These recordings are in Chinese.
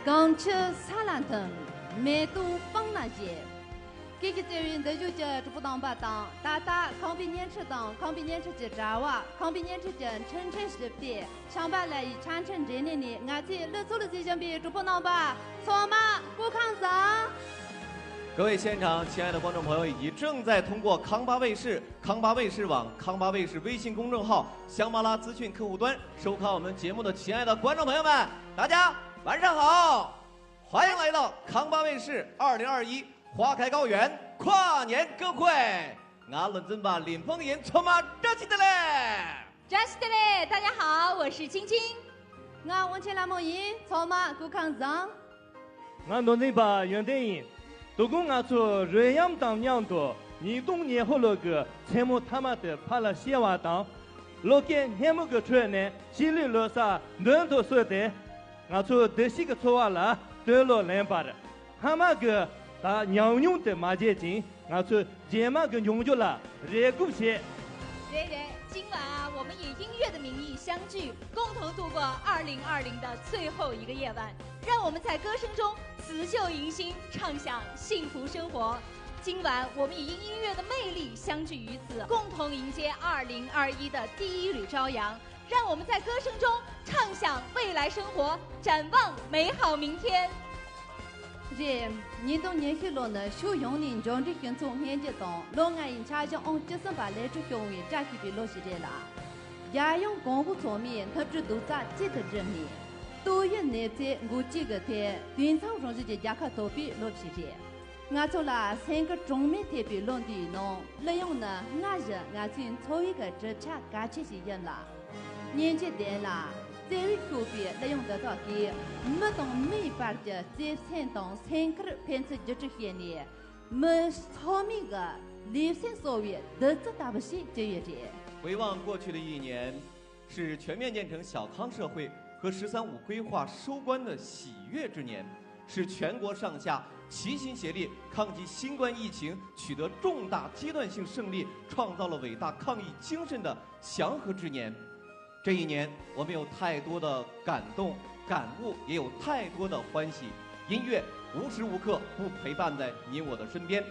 刚吃沙拉腾，梅都帮那些。给个这人的就叫这不当不当，大大康比年吃当，康比年吃节扎瓦，康比年吃节晨晨是别，上班来一产生这年的，俺这乐错了这相比，这不当吧？错吗？不抗上。各位现场亲爱的观众朋友，以及正在通过康巴卫视、康巴卫视网、康巴卫视微信公众号、香巴拉资讯客户端收看我们节目的亲爱的观众朋友们，大家晚上好！欢迎来到康巴卫视2021花开高原跨年歌会。俺伦真把林凤营充满热气的嘞！热气的嘞！大家好，我是青青。俺往前来梦音，充满顾康上。俺伦真把袁德英。都跟俺说，热阳当娘多，你冬年后那个才木他妈的怕了些瓦当，老干年木个穿呢，心里落啥暖头说的，俺说这些个错了，对了两把的，他妈个打娘用的马节金，俺说节嘛个用就了，热够些。对对，今晚啊，我们以音乐的名义相聚，共同度过2020的最后一个夜晚。让我们在歌声中辞旧迎新，畅享幸福生活。今晚我们以音乐的魅力相聚于此，共同迎接2021的第一缕朝阳。让我们在歌声中畅享未来生活，展望美好明天。这年度年纪了呢，小用年中这群从年纪中，老爱因查将on这生把来这雄伟扎起比落实的啦。家用公务方面，他只都在记得这面。多月内在我几个天，短长中这些家客都比落皮些。俺做了3个中面特别弄的弄，利用呢，俺是俺进抽一个这茶干起些人了。年纪大了，在为口边利用得到给，没懂没法的在山东参考偏出就这些年，没聪明的立身所为，得这大不西就业者。回望过去的一年，是全面建成小康社会和“15规划收官的喜悦之年，是全国上下齐心协力抗击新冠疫情，取得重大阶段性胜利，创造了伟大抗疫精神的祥和之年。这一年，我们有太多的感动、感悟，也有太多的欢喜。音乐无时无刻不陪伴在您我的身边，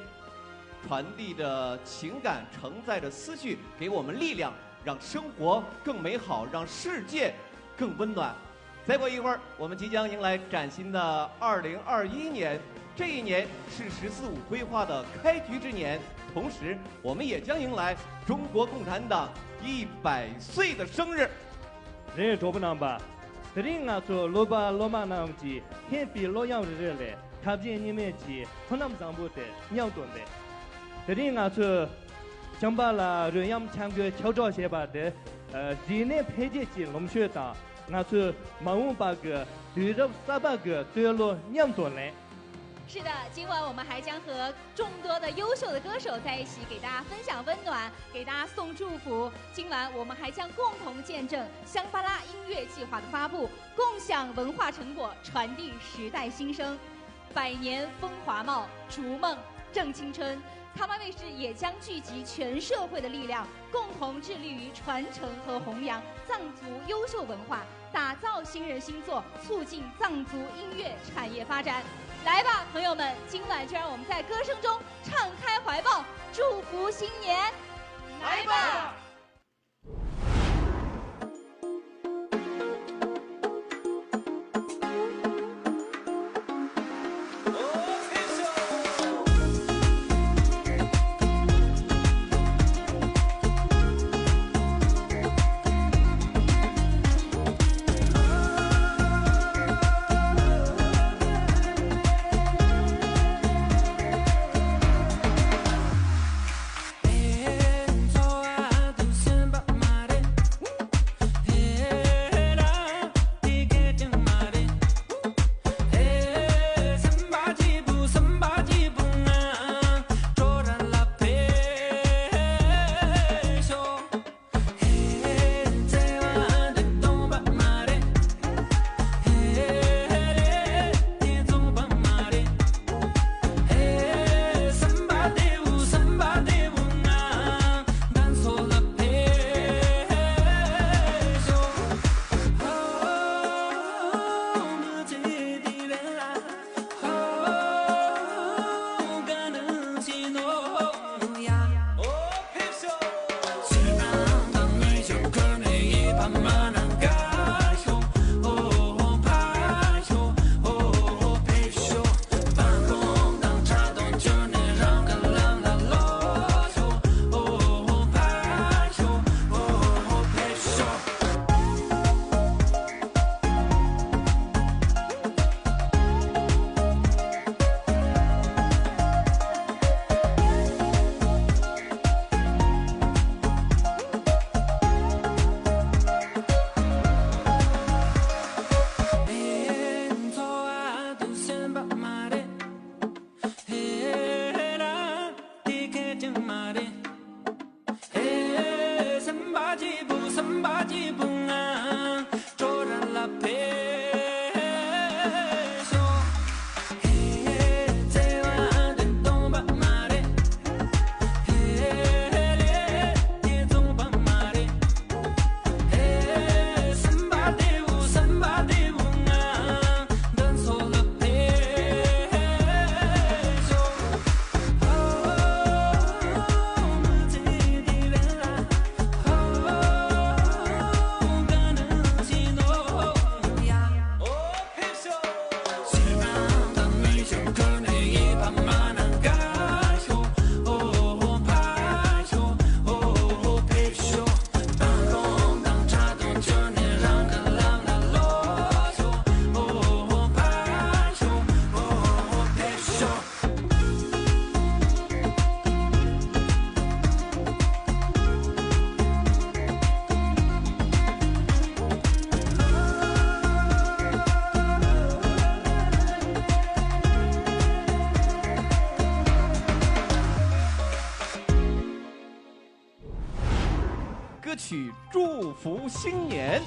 传递着情感，承载着思绪，给我们力量，让生活更美好，让世界更温暖。再过一会儿，我们即将迎来崭新的2021年，这一年是“15规划的开局之年，同时我们也将迎来中国共产党100岁的生日。人着不能吧？这里俺做罗巴罗马那吉，天比洛阳日嘞，看见你们吉，河南上部的鸟顿的。这里俺做想把啦人样强个敲照些吧的，人类配置起龙血党，俺做马五八个，对着300个对了鸟顿嘞。是的，今晚我们还将和众多的优秀的歌手在一起，给大家分享温暖，给大家送祝福。今晚我们还将共同见证香巴拉音乐计划的发布，共享文化成果，传递时代新生。100年风华茂，逐梦正青春。康巴卫视也将聚集全社会的力量，共同致力于传承和弘扬藏族优秀文化，打造新人新作，促进藏族音乐产业发展。来吧，朋友们，今晚就让我们在歌声中敞开怀抱，祝福新年！来吧！曲祝福新年。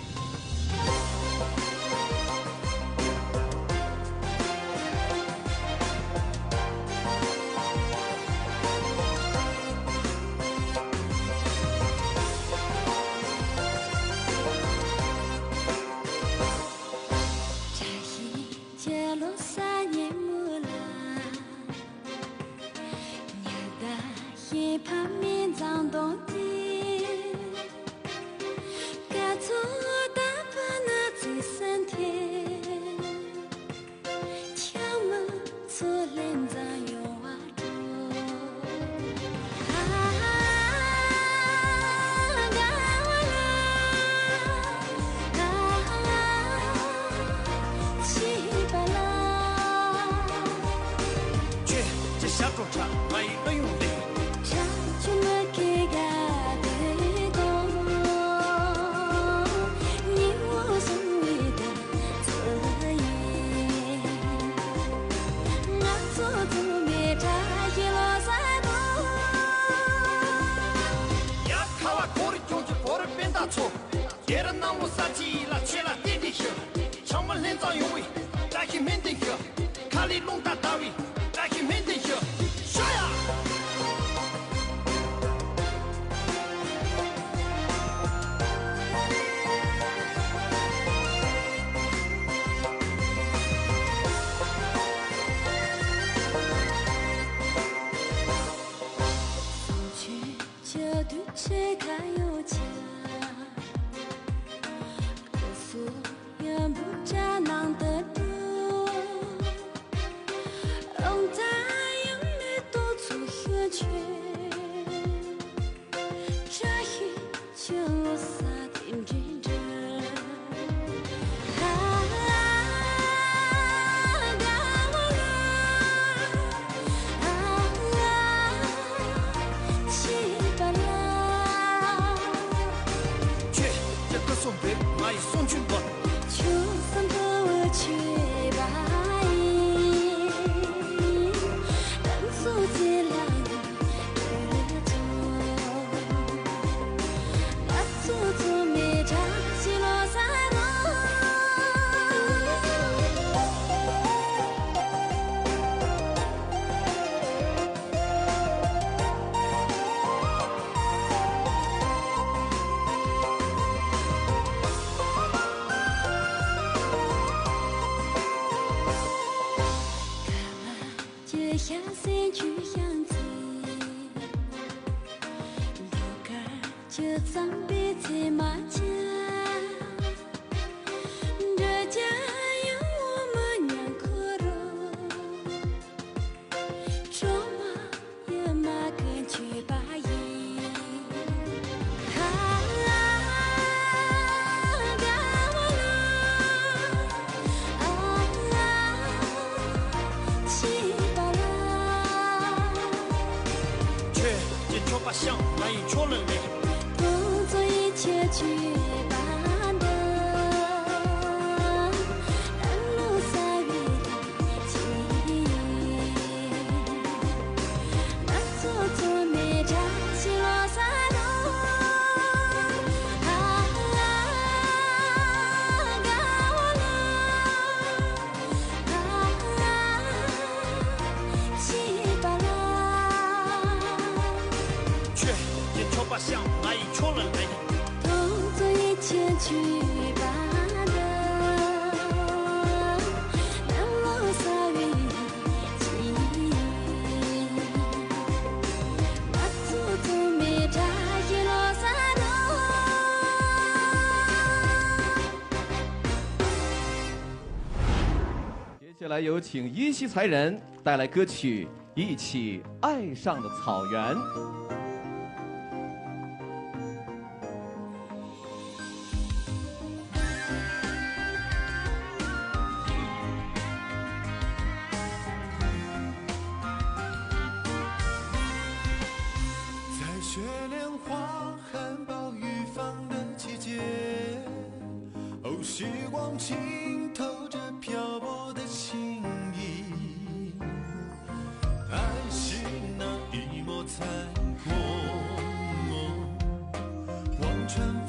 接下来有请依稀才人带来歌曲《一起爱上的草原》。在雪莲花含暴雨放的季节，哦，时光浸透着漂泊的心意，爱是那一抹彩虹，望穿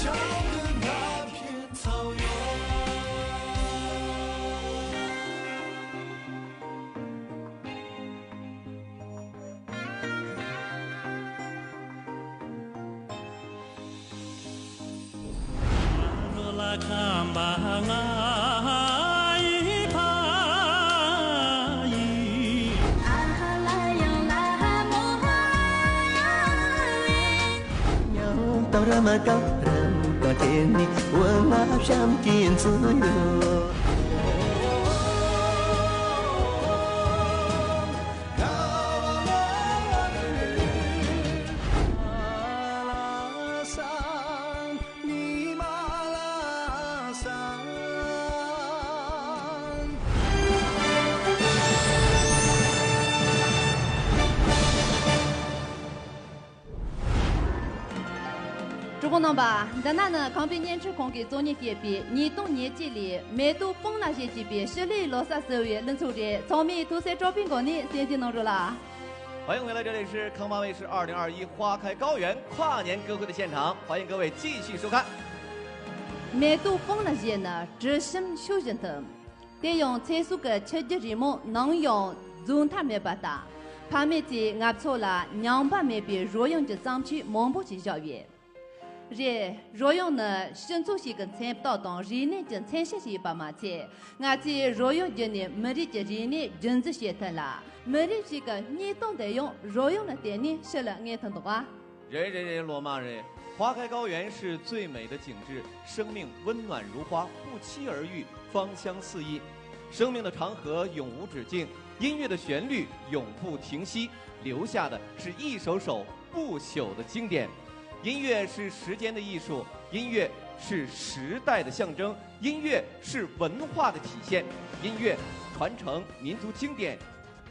小的那片草原。Ramadan có tên đi quân áp sam kiên dữ主播能吧？在那呢，康比年吃空给昨年结比，年冬年季里，每度风那些级别，十里老三十月冷抽着，草莓都在招聘过你，先进弄着了。欢迎回来，这里是康巴卫视2021花开高原跨年歌会的现场，欢迎各位继续收看。每度风那些呢，只身修行的，得用彩素个切节人物，能用dùng他没把打，怕没在俺错了，娘把没别若用就上去忙不起教育。这若用呢，新做些个参不到当，人呢就参些些把嘛菜，俺这若用就呢，没的就人呢人子些的啦，没的这个你懂得用，若用的点呢是了俺懂懂啊。人罗马人，花开高原是最美的景致，生命温暖如花，不期而遇，芳香四溢。生命的长河永无止境，音乐的旋律永不停息，留下的是一首首不朽的经典。音乐是时间的艺术，音乐是时代的象征，音乐是文化的体现，音乐传承民族经典，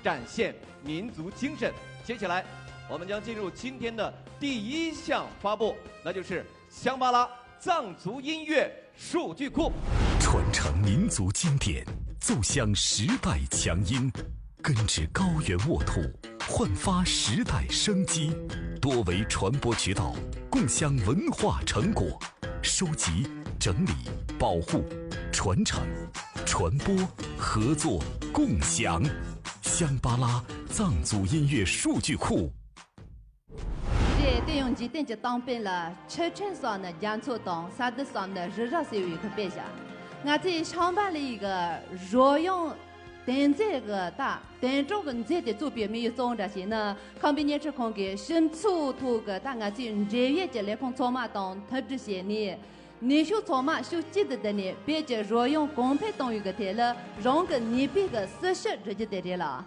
展现民族精神。接下来，我们将进入今天的第一项发布，那就是香巴拉藏族音乐数据库，传承民族经典，奏响时代强音，根植高原沃土，焕发时代生机。多维传播渠道，共享文化成果，收集、整理、保护、传承、传播、合作、共享。香巴拉藏族音乐数据库。这对用机电就当兵了，车船上的洋错当，沙子上的日热水位可别下。我在上班了一个若用。但这个大，但这个这的左边没有种这些呢，康比年吃空给新出土个大家去这月节来空草马当特别些呢，你修草马修记得的呢，别就若用公配当一个台了，让个你别个事实直接得了。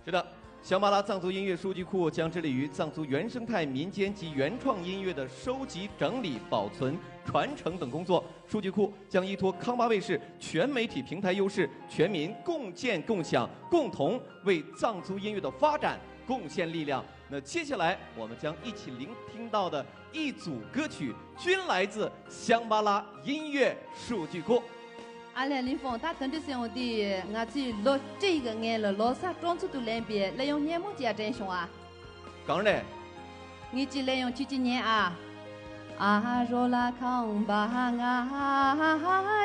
是的。香巴拉藏族音乐数据库将致力于藏族原生态民间及原创音乐的收集、整理、保存、传承等工作。数据库将依托康巴卫视全媒体平台优势，全民共建共享，共同为藏族音乐的发展贡献力量。那接下来我们将一起聆听到的一组歌曲，均来自香巴拉音乐数据库。阿拉林峰，他等的是我的，我去录这个眼了，老啥装出都来别，来用眼目加真凶啊！当然，你只来用去几年啊？阿若拉康巴阿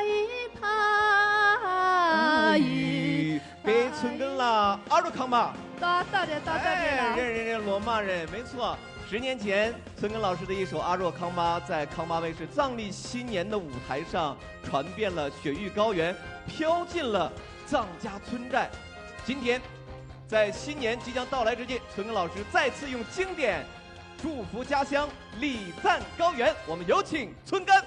一帕伊，别村根啦，阿若康巴。到的了。人罗马人，没错。10年前，村根老师的一首《阿若康巴》在康巴卫视藏历新年的舞台上传遍了雪域高原，飘进了藏家村寨。今天，在新年即将到来之际，村根老师再次用经典祝福家乡，礼赞高原。我们有请村根。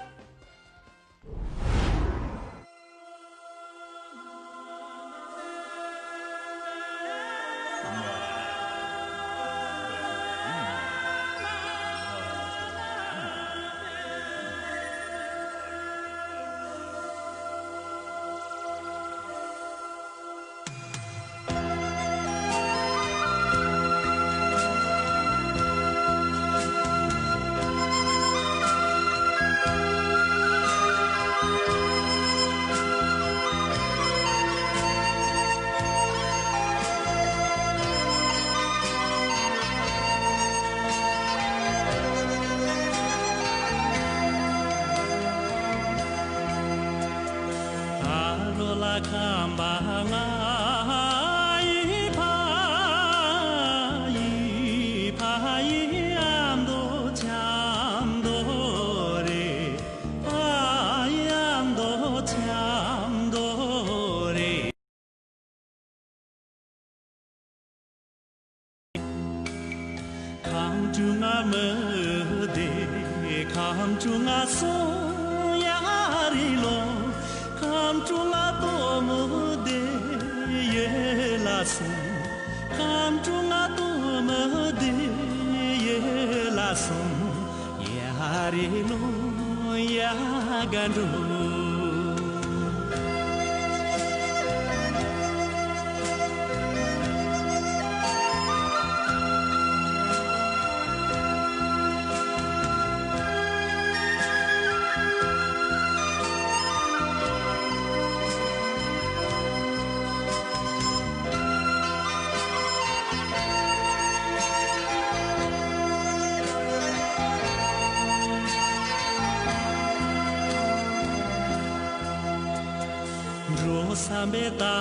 sambe ta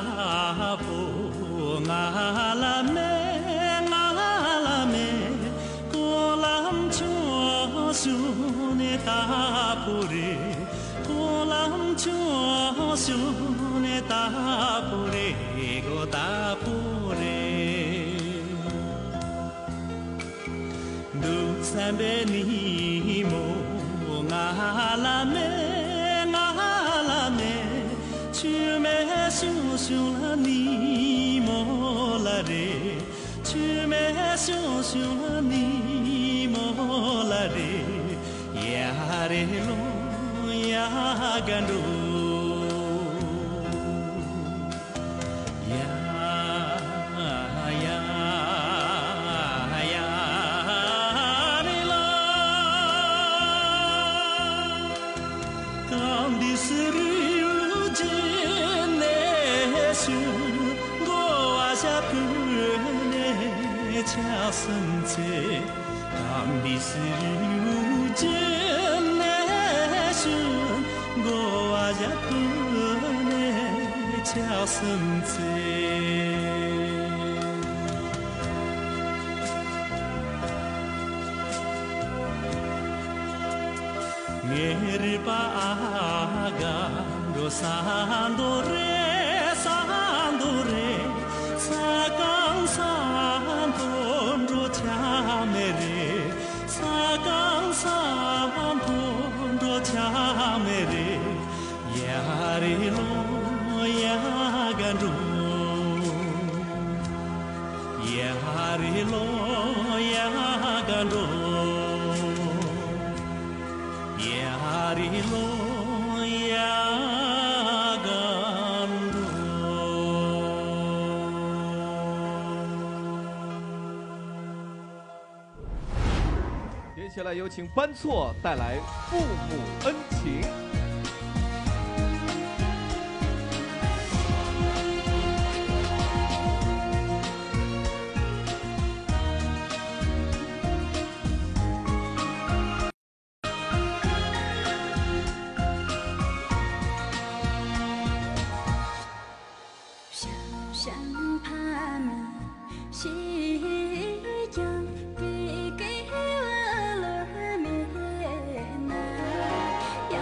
po ngala me kolam cho su ne ta pure kolam cho su ne ta pure go ta pure du sambe ni mo ngala me chume su la ni mo la re chume su la ni mo la re ya re lo ya gandu ya re lo kam disri cha sân chế cảm bị sự chân nè xuân goa ya nè cha sân chế nghe ri pa aga do sando re sa kang sa mere sakang sam pon do cha mere ya re lo ya gandu ya re lo ya gandu ya re lo ya gandu 接下来有请班错带来《父母恩情》。阳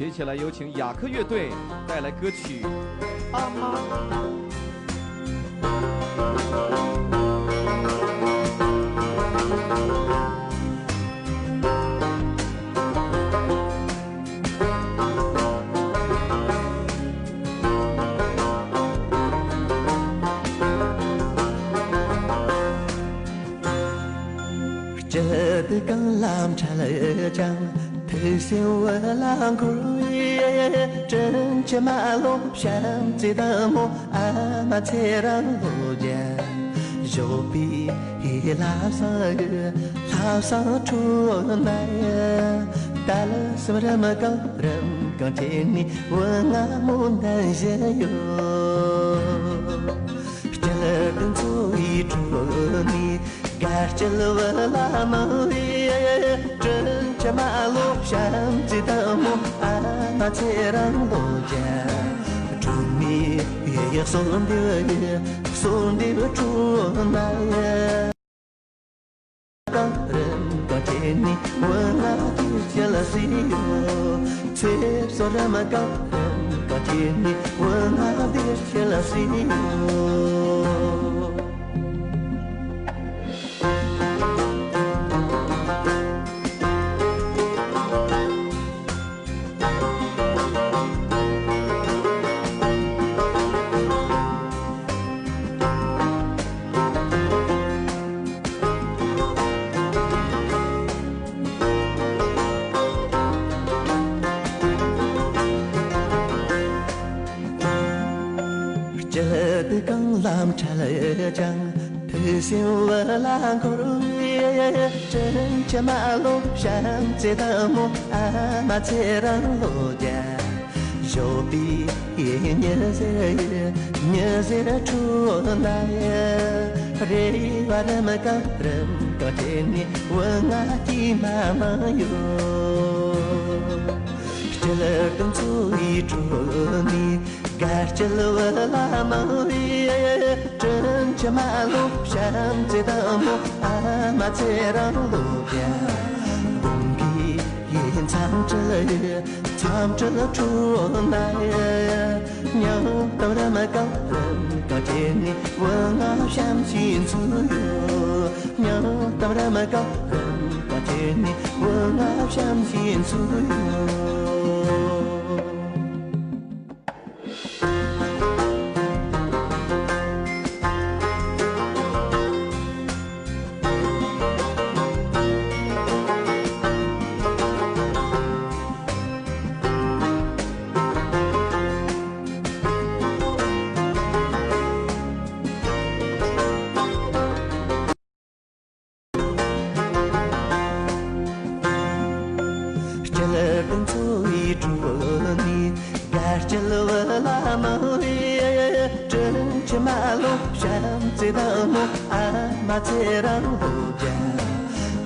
接下来有请雅克乐队带来歌曲《啊哈》。这的刚làm trả lời chăng thứ siêu lang kuriye chân che ma lo sham ti da mo ama te rang lo ja jo bi hi la sa chu na ta la sa ra ma ka ram ka te ni wa nga mo da je yo chale den so i chu ni gar chalo la ma chân cha ma lo sham ti da mo ama te rang lo ja chu mi ye son đi chu na ka ren ka te ni wa na ti cha la si yo te so ra ma ka ren ka te ni wa na ti cha la si yo làm trả lời chăng thứ siêu lang kuriye chân cha ma lo sham te da mo ama te rang lo ja jo bi nhớ se chu na re va da ma ka ram ka te ni wa nga ti ma ma yo chale kan chu i chu ni gar chalo la ma chân cha ma lo sham te da mo ama te rang lo ja bông bi yên tham chale chu na nhớ tao ra mà có lần có trên ni wa nga sham xin su yo nhớ tao ra mà có lần có trên ni wa nga sham xin su yo te rang lo ja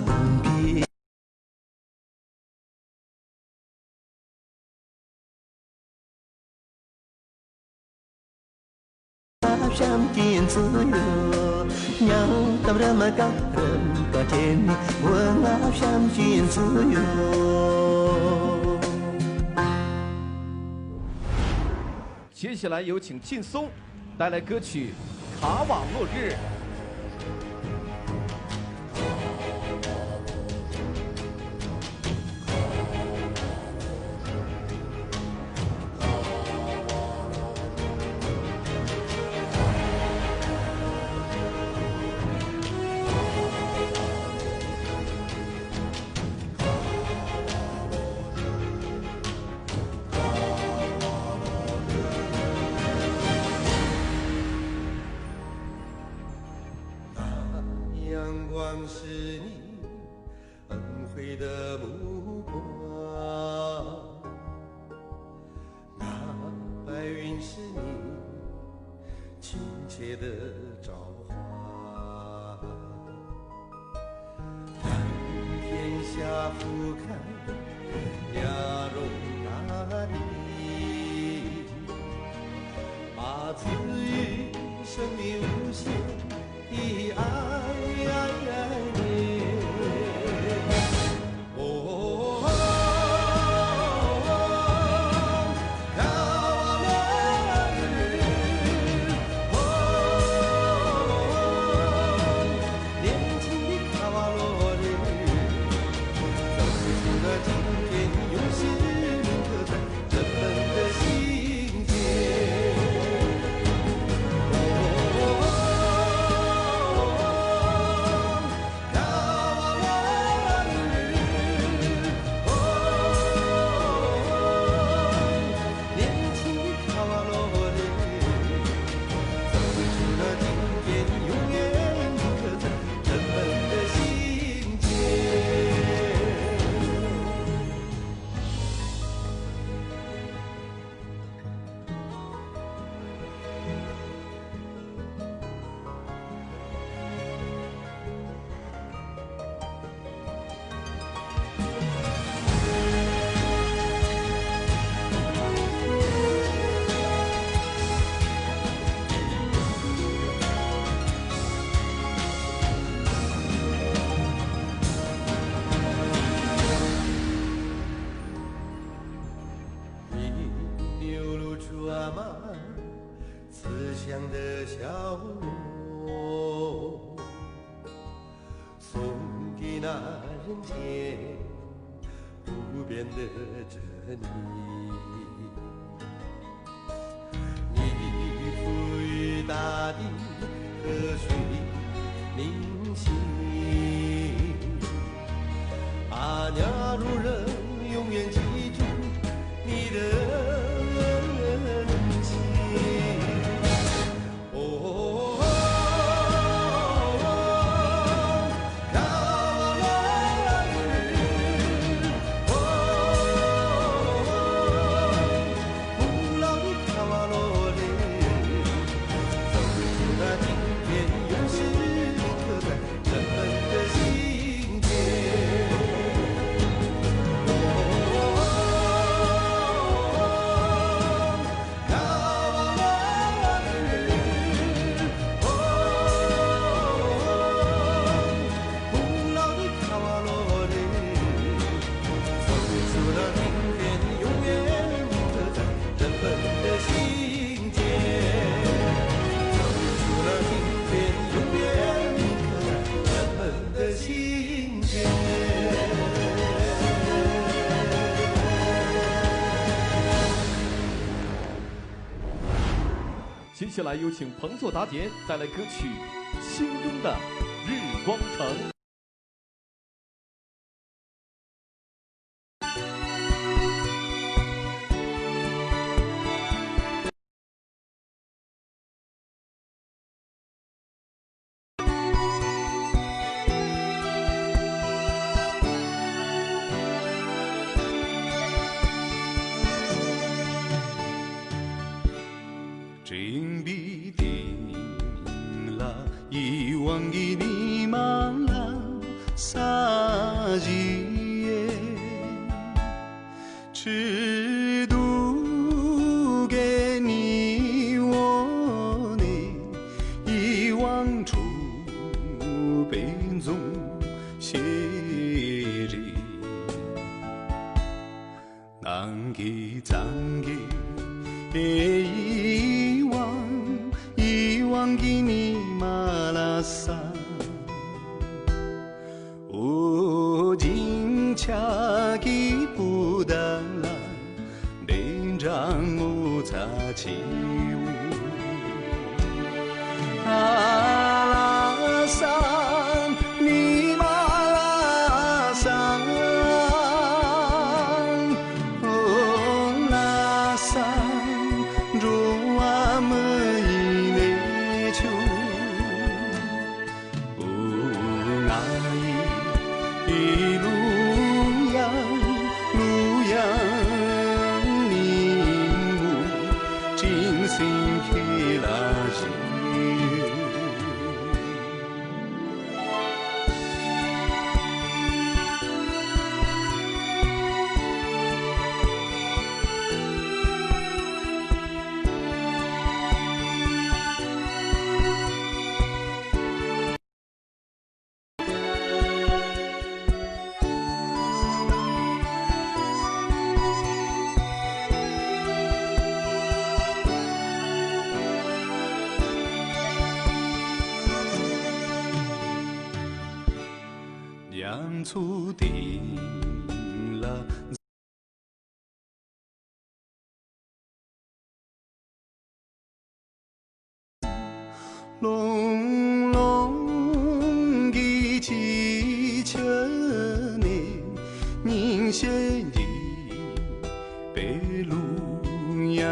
bông bi sham kiên su yo nhau tao ra mà cao rầm có trên wa nga sham kiên su yo 接下来有请劲松带来歌曲《卡瓦落日》。是你恩惠的目光，那白云是你亲切的召唤。当天下俯瞰亚荣那里，把赐予生命无限。那人间不变的这你，你赋予大地河水凝心，阿娘如人永远记住你的恩情。哦，卡瓦罗日，古老的卡瓦罗日，走出那今天，永世刻在人们的心间。接下来有请彭硕达姐带来歌曲《心中的日光城》。金币定了遗忘给你马拉萨吉，只读给你我的遗忘处变中写着，难给zan给遗忘给你马拉萨，哦，金恰给不得了，连让我擦起舞，阿拉萨，你马拉萨，哦，拉萨。两处定了。隆隆的几千年，凝血的白鹿洋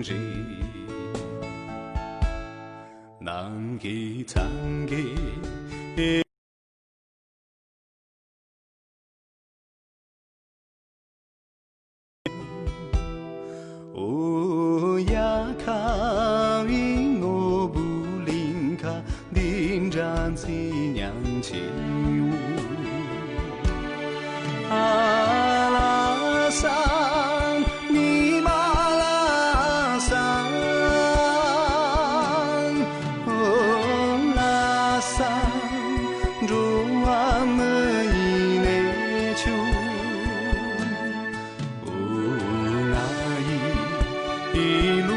人，难给残给。哦呀，卡云我不灵卡，林站子娘起舞，阿拉萨，你马拉萨，哦拉萨，如阿们伊内丘。一路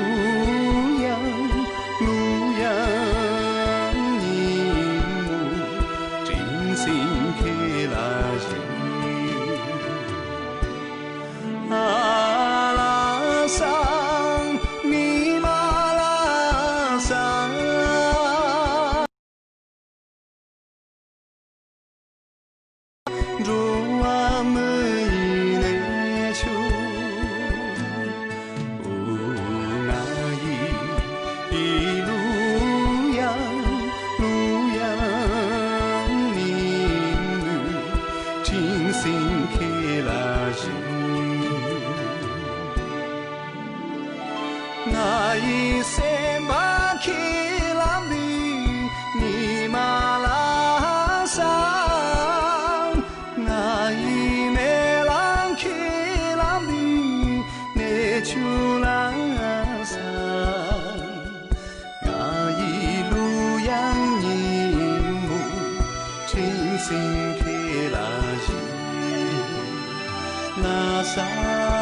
阳，路阳，你我真心开。心开了心，那啥。